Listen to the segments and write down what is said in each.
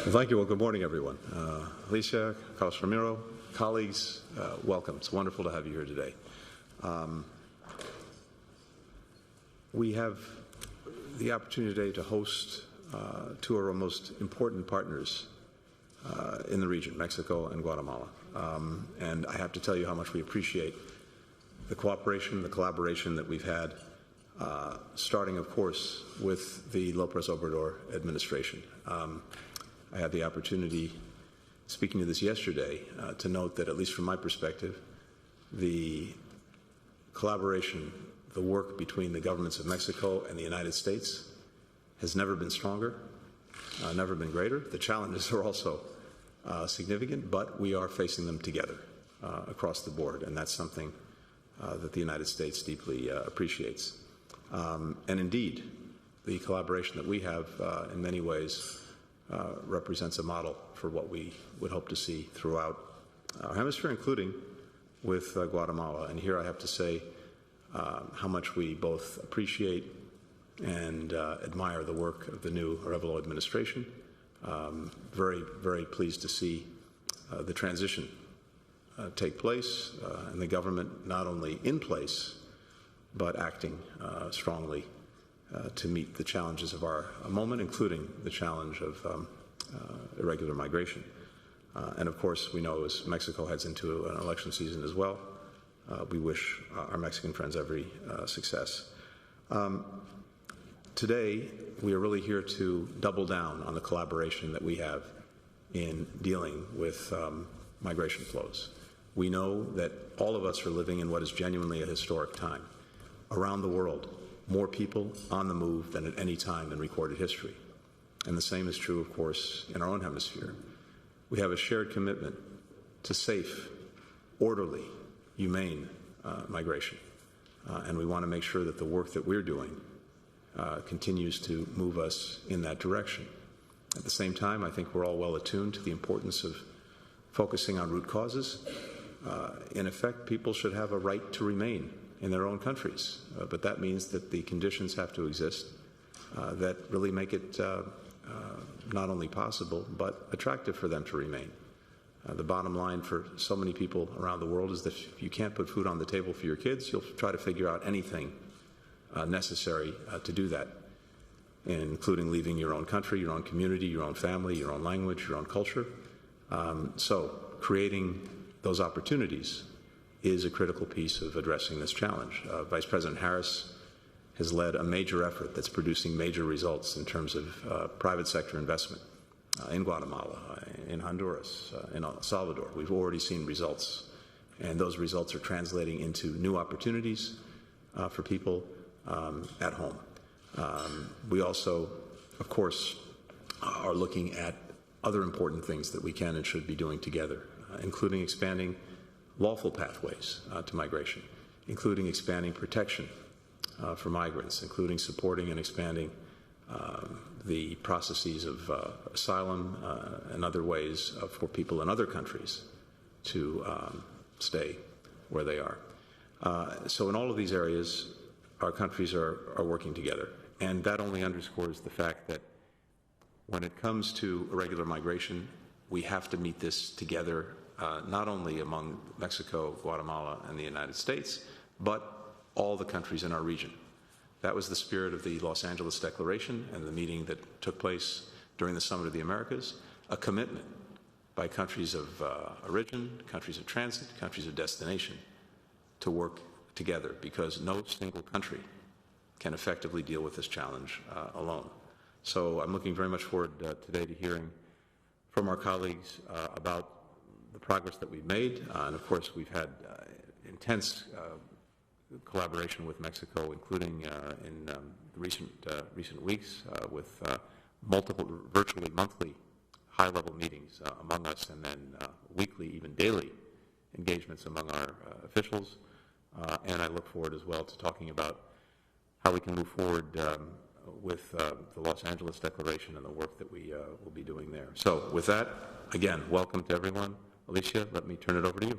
Well, thank you. Well, good morning, everyone. Alicia, Carlos Ramiro, colleagues, welcome. It's wonderful to have you here today. We have the opportunity today to host two of our most important partners in the region, Mexico and Guatemala. And I have to tell you how much we appreciate the cooperation, the collaboration that we've had, starting, of course, with the López Obrador administration. I had the opportunity, speaking to this yesterday, to note that, at least from my perspective, the collaboration, the work between the governments of Mexico and the United States has never been stronger, never been greater. The challenges are also significant, but we are facing them together across the board, and that's something that the United States deeply appreciates. And indeed, the collaboration that we have in many ways represents a model for what we would hope to see throughout our hemisphere, including with Guatemala. And here I have to say how much we both appreciate and admire the work of the new Arevalo administration. Very, very pleased to see the transition take place and the government not only in place, but acting strongly to meet the challenges of our moment, including the challenge of irregular migration. And of course, we know as Mexico heads into an election season as well, we wish our Mexican friends every success. Today, we are really here to double down on the collaboration that we have in dealing with migration flows. We know that all of us are living in what is genuinely a historic time. Around the world, more people on the move than at any time in recorded history. And the same is true, of course, in our own hemisphere. We have a shared commitment to safe, orderly, humane migration. And we want to make sure that the work that we're doing continues to move us in that direction. At the same time, I think we're all well attuned to the importance of focusing on root causes. In effect, people should have a right to remain in their own countries, but that means that the conditions have to exist that really make it not only possible, but attractive for them to remain. The bottom line for so many people around the world is that if you can't put food on the table for your kids, you'll try to figure out anything necessary to do that, including leaving your own country, your own community, your own family, your own language, your own culture. So creating those opportunities is a critical piece of addressing this challenge. Vice President Harris has led a major effort that's producing major results in terms of private sector investment in Guatemala, in Honduras, in El Salvador. We've already seen results, and those results are translating into new opportunities for people at home. We also, of course, are looking at other important things that we can and should be doing together, including expanding lawful pathways to migration, including expanding protection for migrants, including supporting and expanding the processes of asylum and other ways for people in other countries to stay where they are. So in all of these areas, our countries are working together. And that only underscores the fact that when it comes to irregular migration, we have to meet this together, not only among Mexico, Guatemala, and the United States, but all the countries in our region. That was the spirit of the Los Angeles Declaration and the meeting that took place during the Summit of the Americas, a commitment by countries of origin, countries of transit, countries of destination to work together, because no single country can effectively deal with this challenge alone. So I'm looking very much forward today to hearing from our colleagues about the progress that we've made. And of course, we've had intense collaboration with Mexico, including in the recent weeks with multiple, virtually monthly, high-level meetings among us, and then weekly, even daily engagements among our officials. And I look forward as well to talking about how we can move forward with the Los Angeles Declaration and the work that we will be doing there. So with that, again, welcome to everyone. Alicia, let me turn it over to you.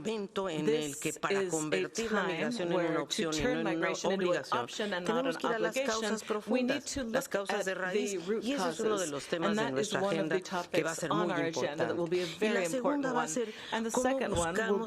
momento en el This que para is a convertir la time migración en where una to opción y no turn en una migration into an obligación, option and not an tenemos que ir a las obligation. causas We need profundas, to las look causas de at raíz, the root y ese es uno de causes. los temas And de that is nuestra one of agenda the que va a topics ser on muy our agenda that will importante. be a Y very la important segunda va a one. ser And the cómo second one will buscamos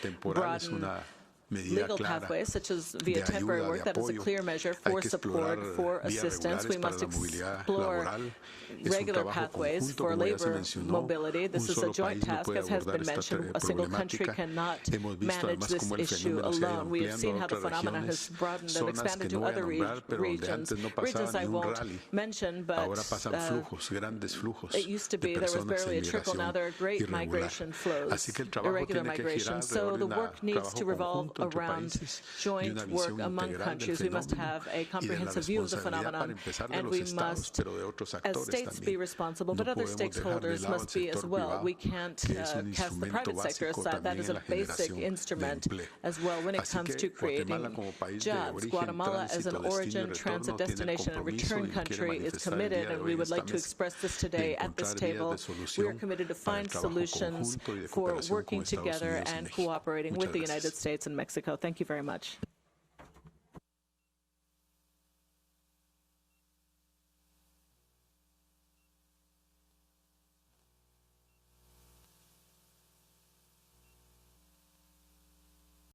temporal es broaden una medida legal clara pathways, such as de via temporary ayuda, work. de That is a apoyo. clear measure Hay for que support, explorar for vías assistance. regulares We para must la movilidad explore laboral. Es un regular trabajo pathways conjunto, for como ya se labor mencionó. mobility. Un This is a solo joint país no task, puede as has abordar been esta mentioned. A single country problemática. cannot Hemos visto manage además this cómo el issue fenómeno se ha ido alone. We have ampliando seen a how the otras phenomenon has regiones, broadened and zonas que expanded no to voy a other nombrar, pero donde regions. antes no Regions pasaba I ni un won't rally. mention, but Ahora pasan flujos, grandes flujos it used to de be there was personas barely en a trickle. Now migración there are great irregular. migration flows, Así que el trabajo irregular tiene que girar migration. So alrededor de the un work needs to trabajo revolve entre around países, y joint una work visión among integral del countries. We must fenómeno have a y de la comprehensive view of the responsabilidad, para phenomenon, empezar, de and los we estados, must, pero de otros as actores states, be también. responsible, No but other podemos dejar de stakeholders lado el must be as sector well. privado, We can't que es un cast the instrumento private sector básico aside. That también is en a la basic generación de instrument empleo. as well when it Así comes que to creating Guatemala, como país de jobs. origen, Guatemala, as an tránsito, destino y origin, transit, retorno, tiene el destination, and compromiso return y quiere country is manifestar el committed, día de and hoy we en would esta like to mesa express this de today at this encontrar vías table. de We are solución committed to para el find trabajo solutions conjunto y de for cooperación working con Estados together Unidos y and México. cooperating with Muchas the United gracias. States and Mexico. Thank you very much.